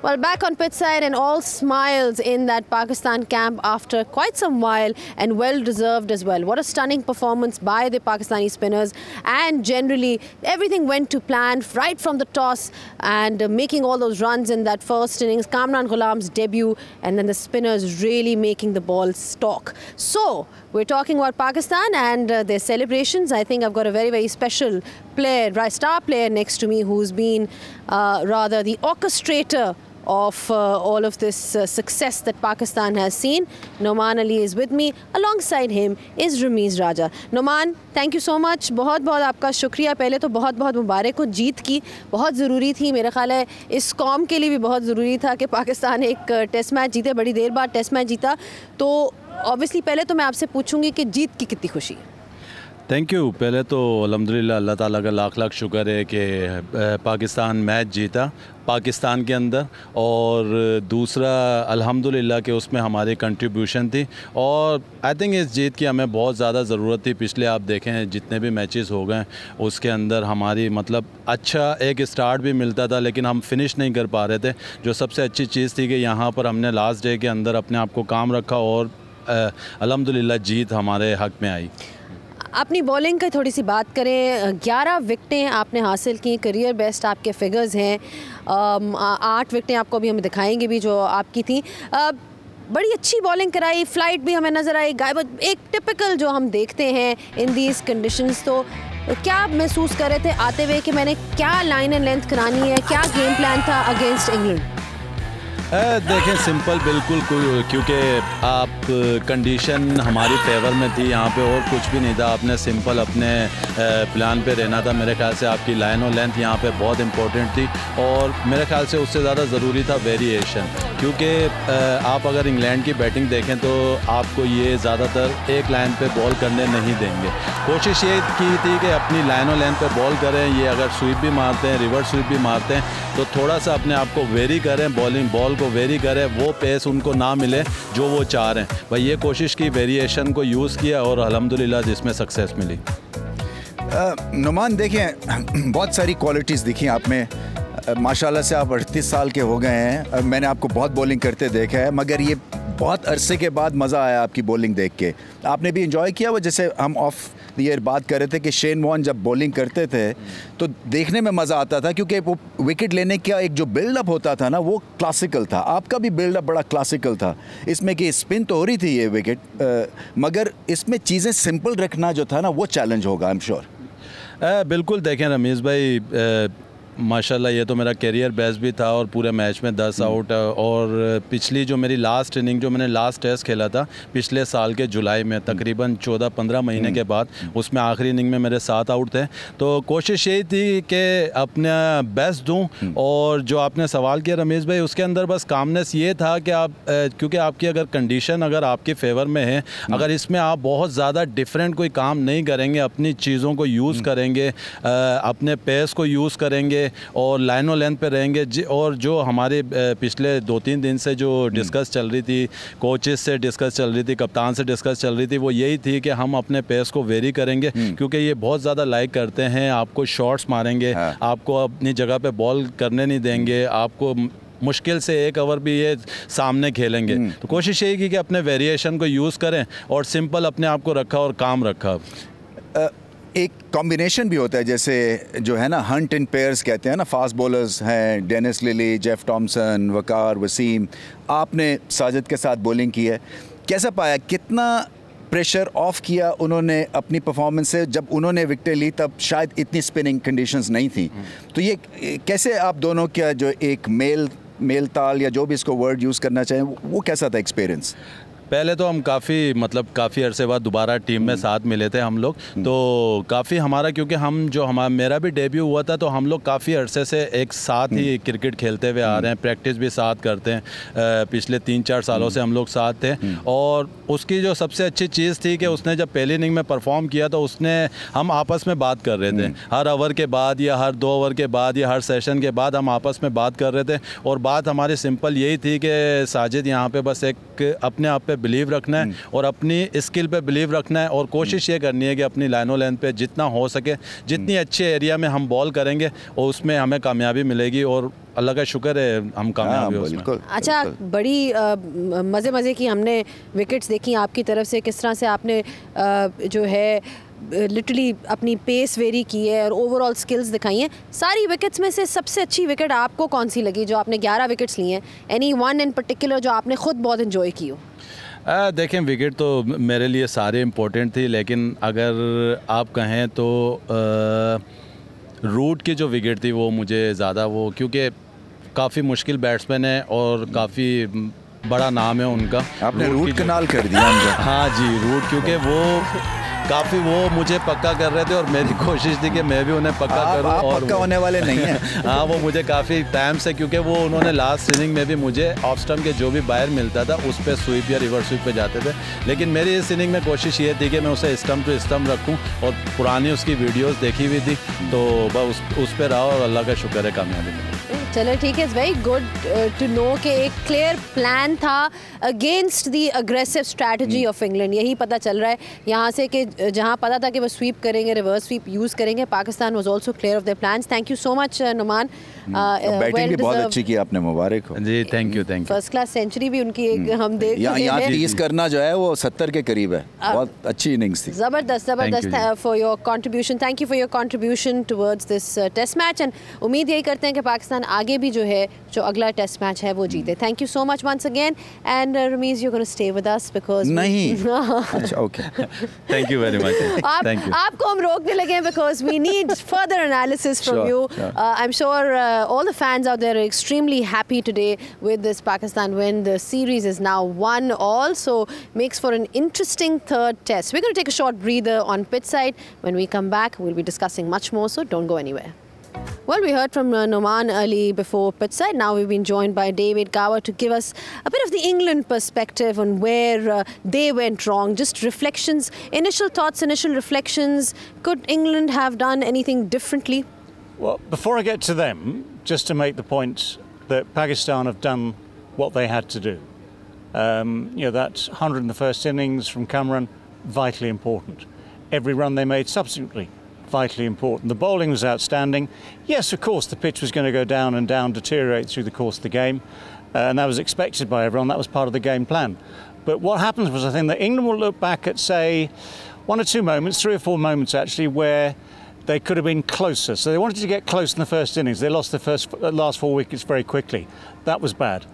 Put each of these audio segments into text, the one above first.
Well, back on pitch side and all smiles in that Pakistan camp after quite some while, and well deserved as well. What a stunning performance by the Pakistani spinners, and generally everything went to plan right from the toss, and making all those runs in that first innings. Kamran Ghulam's debut, and then the spinners really making the ball stalk. So we're talking about Pakistan and their celebrations. I think I've got a very, very special player, star player next to me, who's been rather the orchestrator of all of this success that Pakistan has seen. Noman Ali is with me. Alongside him is Ramiz Raja. Noman, thank you so much. बहुत बहुत आपका शुक्रिया. पहले तो बहुत बहुत मुबारक हो जीत की. बहुत ज़रूरी थी, मेरा ख्याल है इस कौम के लिए भी बहुत ज़रूरी था कि पाकिस्तान एक टेस्ट मैच जीते. बड़ी देर बाद टेस्ट मैच जीता. तो ऑब्वियसली पहले तो मैं आपसे पूछूंगी कि जीत की कितनी खुशी. Thank you. पहले तो अल्हम्दुलिल्लाह अल्लाह ताला का लाख लाख शुक्र है कि पाकिस्तान मैच जीता पाकिस्तान के अंदर, और दूसरा अल्हम्दुलिल्लाह कि उसमें हमारी कंट्रीब्यूशन थी, और आई थिंक इस जीत की हमें बहुत ज़्यादा ज़रूरत थी. पिछले आप देखें जितने भी मैचेस हो गए उसके अंदर हमारी मतलब अच्छा एक स्टार्ट भी मिलता था, लेकिन हम फिनिश नहीं कर पा रहे थे. जो सबसे अच्छी चीज़ थी कि यहाँ पर हमने लास्ट डे के अंदर अपने आप को काम रखा, और अल्हम्दुलिल्लाह जीत हमारे हक़ में आई. अपनी बॉलिंग की थोड़ी सी बात करें. 11 विकटें आपने हासिल की, करियर बेस्ट आपके फिगर्स हैं. 8 विकटें आपको अभी हम दिखाएंगे भी जो आपकी थी. बड़ी अच्छी बॉलिंग कराई, फ्लाइट भी हमें नज़र आई, गायब एक टिपिकल जो हम देखते हैं इन दीज कंडीशंस. तो क्या आप महसूस कर रहे थे आते हुए कि मैंने क्या लाइन एंड लेंथ करानी है, क्या गेम प्लान था अगेंस्ट इंग्लैंड? देखें सिंपल बिल्कुल, क्योंकि आप कंडीशन हमारी फेवर में थी यहाँ पे, और कुछ भी नहीं था. आपने सिंपल अपने प्लान पे रहना था. मेरे ख्याल से आपकी लाइन और लेंथ यहाँ पे बहुत इंपॉर्टेंट थी, और मेरे ख्याल से उससे ज़्यादा ज़रूरी था वेरिएशन, क्योंकि आप अगर इंग्लैंड की बैटिंग देखें तो आपको ये ज़्यादातर एक लाइन पे बॉल करने नहीं देंगे. कोशिश ये की थी कि अपनी लाइन और लेंथ पे बॉल करें. ये अगर स्वीप भी मारते हैं, रिवर्स स्वीप भी मारते हैं, तो थोड़ा सा अपने आप को वेरी करें, बॉल को वेरी करें, वो पेस उनको ना मिले जो वो चाह रहे हैं. भाई ये कोशिश की, वेरिएशन को यूज़ किया, और अल्हम्दुलिल्लाह जिसमें सक्सेस मिली. नुमान देखें बहुत सारी क्वालिटीज़ दिखी आप में. माशाल्लाह से आप 38 साल के हो गए हैं. मैंने आपको बहुत बॉलिंग करते देखा है, मगर ये बहुत अरसे के बाद मज़ा आया आपकी बॉलिंग देख के. आपने भी इंजॉय किया वो, जैसे हम ऑफ द ईयर बात कर रहे थे कि शेन वॉर्न जब बॉलिंग करते थे तो देखने में मज़ा आता था, क्योंकि वो विकेट लेने का एक जो बिल्डअप होता था ना, वो क्लासिकल था. आपका भी बिल्डअप बड़ा क्लासिकल था, इसमें कि स्पिन तो हो रही थी ये विकेट, मगर इसमें चीज़ें सिंपल रखना जो था ना, वो चैलेंज होगा आई एम श्योर. बिल्कुल. देखें रमीज़ भाई, माशाल्लाह ये तो मेरा करियर बेस्ट भी था, और पूरे मैच में 10 आउट, और पिछली जो मेरी लास्ट इनिंग जो मैंने लास्ट टेस्ट खेला था पिछले साल के जुलाई में, तकरीबन 14-15 महीने के बाद, उसमें आखिरी इनिंग में मेरे 7 आउट थे. तो कोशिश यही थी कि अपना बेस्ट दूं, और जो आपने सवाल किया रमीज़ भाई, उसके अंदर बस कामनेस ये था कि आप क्योंकि आपकी अगर कंडीशन अगर आपके फेवर में है, अगर इसमें आप बहुत ज़्यादा डिफरेंट कोई काम नहीं करेंगे, अपनी चीज़ों को यूज़ करेंगे, अपने पेस को यूज़ करेंगे, और लाइन और लेंथ पे रहेंगे, और जो हमारे पिछले 2-3 दिन से जो डिस्कस चल रही थी, कोचेस से डिस्कस चल रही थी, कप्तान से डिस्कस चल रही थी, वो यही थी कि हम अपने पेस को वेरी करेंगे, क्योंकि ये बहुत ज़्यादा लाइक करते हैं, आपको शॉट्स मारेंगे, आपको अपनी जगह पे बॉल करने नहीं देंगे, आपको मुश्किल से एक ओवर भी ये सामने खेलेंगे. तो कोशिश यही की कि अपने वेरिएशन को यूज़ करें, और सिंपल अपने आप को रखा और काम रखा. एक कॉम्बिनेशन भी होता है, जैसे जो है ना हंट इन पेयर्स कहते हैं ना. फास्ट बॉलर्स हैं डेनिस लिली, जेफ टॉमसन, वकार, वसीम. आपने साजिद के साथ बॉलिंग की है, कैसा पाया, कितना प्रेशर ऑफ किया उन्होंने अपनी परफॉर्मेंस से? जब उन्होंने विकेटें ली तब शायद इतनी स्पिनिंग कंडीशंस नहीं थी, तो ये कैसे आप दोनों का जो एक मेल ताल या जो भी इसको वर्ड यूज़ करना चाहें, वो कैसा था एक्सपीरियंस? पहले तो हम काफ़ी अरसे बाद दोबारा टीम में साथ मिले थे हम लोग, तो काफ़ी हमारा, क्योंकि मेरा भी डेब्यू हुआ था, तो हम लोग काफ़ी अरसे से एक साथ ही क्रिकेट खेलते हुए आ रहे हैं, प्रैक्टिस भी साथ करते हैं. पिछले 3-4 सालों से हम लोग साथ थे, और उसकी जो सबसे अच्छी चीज़ थी कि उसने जब पहली इनिंग में परफॉर्म किया तो हम आपस में बात कर रहे थे, हर ओवर के बाद या हर 2 ओवर के बाद या हर सेशन के बाद हम आपस में बात कर रहे थे. और बात हमारी सिंपल यही थी कि साजिद यहाँ पे बस एक अपने आप पे पे बिलीव रखना है और अपनी स्किल पे बिलीव रखना है और कोशिश ये करनी है कि अपनी लाइनों लेंथ पे जितना हो सके, जितनी अच्छे एरिया में हम बॉल करेंगे और उसमें हमें कामयाबी मिलेगी और अल्लाह का शुक्र है हम कामयाब हैं उसमें। अच्छा, बड़ी मज़े की हमने विकेट्स देखी आपकी तरफ से, किस तरह से आपने जो है लिटरली अपनी पेस वेरी की है और ओवरऑल स्किल्स दिखाई हैं। सारी विकेट्स में से सबसे अच्छी विकेट आपको कौन सी लगी जो आपने 11 विकेट्स ली हैं? एनी वन इन पर्टिकुलर जो आपने ख़ुद बहुत इन्जॉय की हो? देखें, विकेट तो मेरे लिए सारे इम्पोर्टेंट थी, लेकिन अगर आप कहें तो रूट की जो विकेट थी वो मुझे ज़्यादा वो, क्योंकि काफ़ी मुश्किल बैट्समैन है और काफ़ी बड़ा नाम है उनका। आपने रूट कनाल कर दिया उनका। हाँ जी, रूट, क्योंकि वो काफ़ी वो मुझे पक्का कर रहे थे और मेरी कोशिश थी कि मैं भी उन्हें पक्का करूं। और पक्का होने वाले नहीं हैं। हाँ, वो मुझे काफ़ी टाइम से, क्योंकि वो उन्होंने लास्ट इनिंग में भी मुझे ऑफ स्टंप के जो भी बायर मिलता था उस पर स्वीप या रिवर्स स्वीप पे जाते थे, लेकिन मेरी इस इनिंग में कोशिश ये थी कि मैं उसे स्टंप टू स्टंप रखूँ और पुरानी उसकी वीडियोज़ देखी हुई थी तो बस उस पर रहा और अल्लाह का शुक्र है कामयाबी मिली। चलो ठीक है, it's very good to know कि एक क्लियर प्लान था against the aggressive strategy of England. यही पता चल रहा है यहाँ से कि जहाँ पता था कि वो स्वीप करेंगे, रिवर्स स्वीप यूज़ करेंगे, Pakistan was also clear of their plans. Thank you so much Nauman, batting भी बहुत अच्छी की आपने, मुबारक हो जी। Thank you. First class century भी उनकी एक हम देख रहे हैं। यहाँ 30 करना जो है वो 70 के करीब है, बहुत अच्छी इनिंग्स थी। ज़बरदस्त for your contribution. Thank you for your contribution towards this test match and उम्मीद यही करते हैं कि पाकिस्तान आगे भी जो है जो अगला टेस्ट मैच है वो जीते। Thank you so much once again and Ramiz you gonna stay with us because नहीं। अच्छा, okay, thank you very much. Thank you. आपको हम रोकने लगे हैं because we need further analysis from you. I am sure all the fans out there are extremely happy today with this Pakistan win. The series is now 1-1, so makes for an interesting third test. We're going to take a short breather on pitch side. When we come back, we'll be discussing much more, so don't go anywhere. Well, we heard from Noman early before pitch side. Now we've been joined by David Gower to give us a bit of the England perspective on where they went wrong. Just reflections, initial thoughts, initial reflections. Could England have done anything differently? Well, before I get to them, just to make the point that Pakistan have done what they had to do. That 100 in the first innings from Cameron, vitally important. Every run they made subsequently, vitally important. The bowling was outstanding. Yes, of course, the pitch was going to go down and down, deteriorate through the course of the game. And that was expected by everyone. That was part of the game plan. But what happens was, I think that England will look back at, say, 1 or 2 moments, 3 or 4 moments actually, where they could have been closer. So they wanted to get close in the first innings. They lost the last 4 wickets very quickly. That was bad.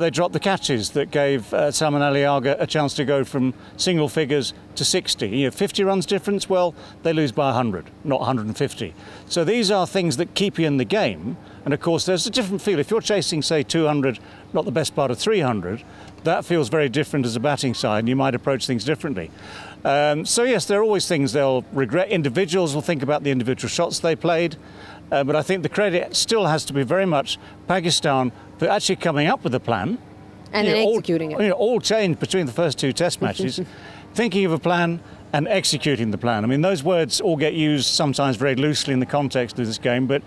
They dropped the catches that gave Salman Ali Agha a chance to go from single figures to 60. 50 runs difference, well, they lose by 100, not 150. So these are things that keep you in the game. And of course, there's a different feel. If you're chasing, say, 200, not the best part of 300, that feels very different as a batting side, and you might approach things differently. So yes, there are always things they'll regret. Individuals will think about the individual shots they played, but I think the credit still has to be very much Pakistan for actually coming up with a plan. And then executing it. All changed between the first 2 test matches. Thinking of a plan and executing the plan. I mean, those words all get used sometimes very loosely in the context of this game, but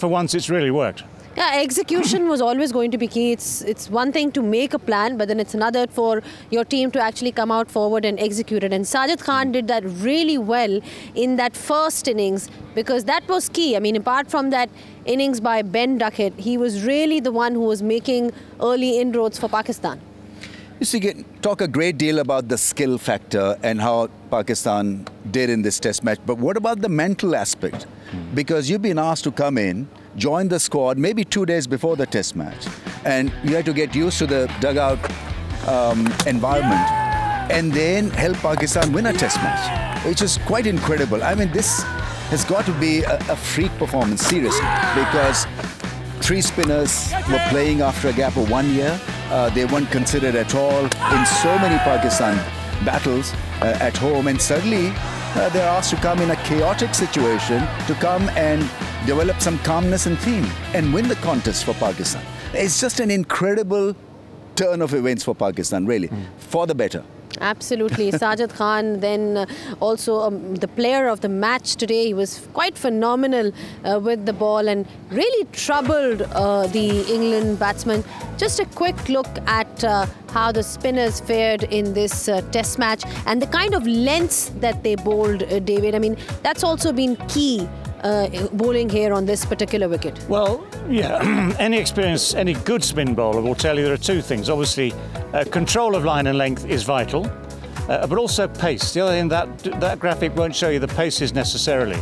for once it's really worked. Yeah, execution was always going to be key. It's one thing to make a plan, but then it's another for your team to actually come out forward and execute it. And Sajid Khan did that really well in that first innings because that was key. I mean, apart from that innings by Ben Duckett, he was really the one who was making early inroads for Pakistan. You see, talk a great deal about the skill factor and how Pakistan did in this test match. But what about the mental aspect? Because you've been asked to come in, join the squad maybe 2 days before the test match, and you had to get used to the dugout environment and then help Pakistan win a test match, which is quite incredible. I mean, this has got to be a freak performance, seriously, because 3 spinners were playing after a gap of 1 year. They weren't considered at all in so many Pakistan battles at home, and suddenly they're asked to come in a chaotic situation to come and develop some calmness and theme and win the contest for Pakistan. It's just an incredible turn of events for Pakistan, really, for the better. Absolutely. Sajid Khan, then also the player of the match today. He was quite phenomenal with the ball and really troubled the England batsmen. Just a quick look at how the spinners fared in this test match and the kind of lengths that they bowled, David. I mean, that's also been key. Bowling here on this particular wicket? Well, yeah, any good spin bowler will tell you there are two things. Obviously, control of line and length is vital, but also pace. The other thing, that graphic won't show you the paces necessarily,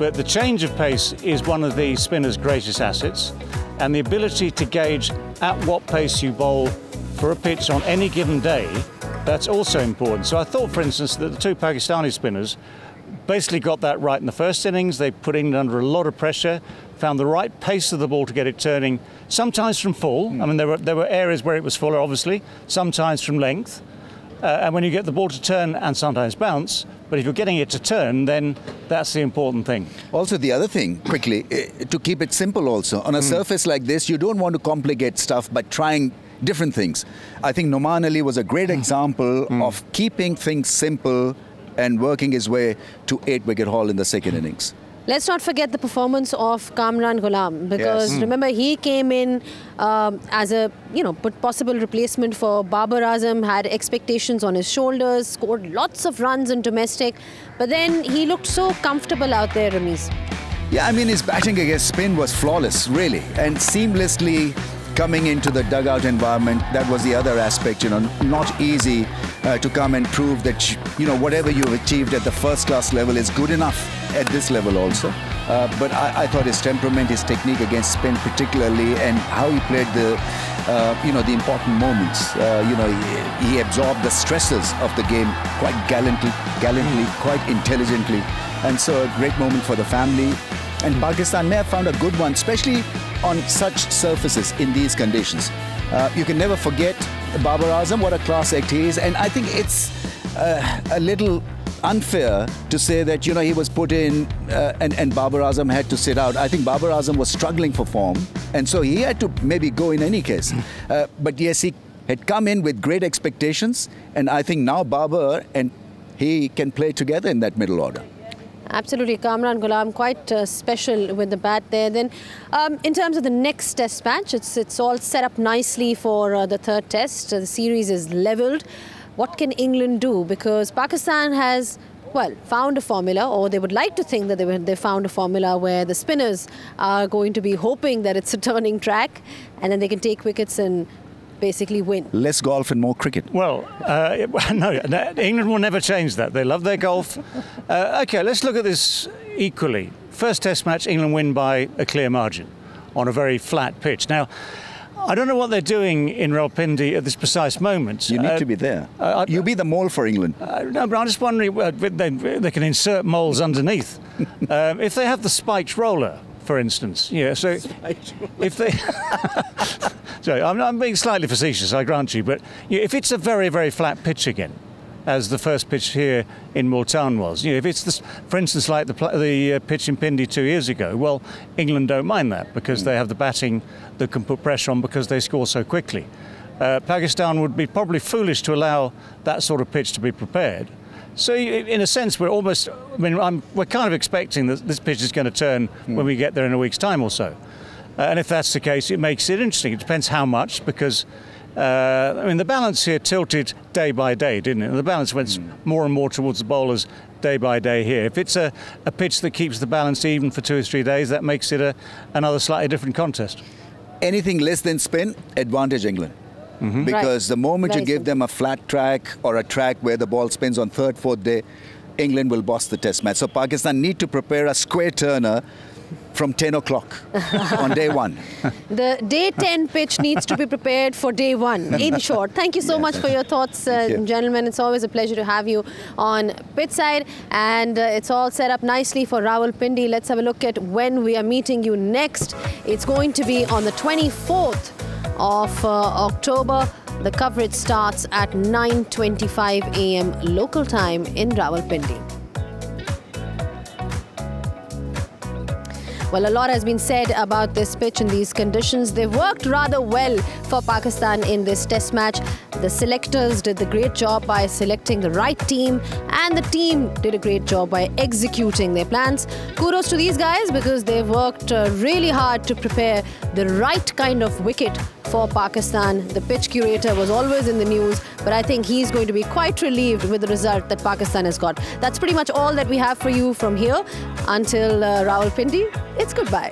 but the change of pace is one of the spinner's greatest assets, and the ability to gauge at what pace you bowl for a pitch on any given day, that's also important. So I thought, for instance, that the two Pakistani spinners basically got that right in the first innings. They put England under a lot of pressure, found the right pace of the ball to get it turning, sometimes from full. I mean, there were areas where it was fuller, obviously, sometimes from length. And when you get the ball to turn and sometimes bounce, but if you're getting it to turn, then that's the important thing. Also, the other thing, quickly, to keep it simple also, on a surface like this, you don't want to complicate stuff by trying different things. I think Noman Ali was a great example of keeping things simple and working his way to 8-wicket haul in the second innings. Let's not forget the performance of Kamran Ghulam, because remember he came in as a possible replacement for Babar Azam, had expectations on his shoulders, scored lots of runs in domestic, but then he looked so comfortable out there, Ramiz. Yeah, I mean his batting against spin was flawless, really, and seamlessly coming into the dugout environment. That was the other aspect, not easy to come and prove that, whatever you've achieved at the first class level is good enough at this level also. But I thought his temperament, his technique against spin particularly, and how he played the important moments. He absorbed the stresses of the game quite gallantly, quite intelligently. And so a great moment for the family. And Pakistan may have found a good one, especially on such surfaces in these conditions. You can never forget Babar Azam, what a class act he is. And I think it's a little unfair to say that, he was put in and Babar Azam had to sit out. I think Babar Azam was struggling for form, and so he had to maybe go in any case. But yes, he had come in with great expectations, and I think now Babar and he can play together in that middle order. Absolutely, Kamran Ghulam quite special with the bat there. Then in terms of the next test match, it's all set up nicely for the third test. The series is levelled. What can England do? Because Pakistan has, found a formula, or they would like to think that they found a formula where the spinners are going to be hoping that it's a turning track and then they can take wickets and basically win. Less golf and more cricket. Well, no, England will never change that. They love their golf. OK, let's look at this equally. First test match, England win by a clear margin on a very flat pitch. Now, I don't know what they're doing in Rawalpindi at this precise moment. You need to be there. You be the mole for England. No, but I'm just wondering, they can insert moles underneath. If they have the spiked roller, for instance, so if they... Sorry, I'm being slightly facetious, I grant you, but if it's a very, very flat pitch again, as the first pitch here in Multan was, if it's, for instance, like the pitch in Pindi 2 years ago, well, England don't mind that because they have the batting that can put pressure on because they score so quickly. Pakistan would be probably foolish to allow that sort of pitch to be prepared. So, in a sense, we're almost, we're kind of expecting that this pitch is going to turn when we get there in a week's time or so. And if that's the case, it makes it interesting. It depends how much, because, the balance here tilted day by day, didn't it? And the balance went more and more towards the bowlers day by day here. If it's a pitch that keeps the balance even for 2 or 3 days, that makes it another slightly different contest. Anything less than spin, advantage England. Because the moment you give them a flat track or a track where the ball spins on 3rd, 4th day, England will boss the test match. So Pakistan need to prepare a square turner from 10 o'clock on day 1. The day 10 pitch needs to be prepared for day 1, in short. Thank you so much for your thoughts, gentlemen. It's always a pleasure to have you on Pitchside. And it's all set up nicely for Rawalpindi. Let's have a look at when we are meeting you next. It's going to be on the 24th of October. The coverage starts at 9:25 a.m. local time in Rawalpindi. Well, a lot has been said about this pitch in these conditions. They've worked rather well for Pakistan in this test match. The The selectors did the great job by selecting the right team, and the team did a great job by executing their plans. Kudos to these guys because they've worked really hard to prepare the right kind of wicket for Pakistan. The pitch curator was always in the news, but I think he's going to be quite relieved with the result that Pakistan has got. That's pretty much all that we have for you from here. Until Rawalpindi, it's goodbye.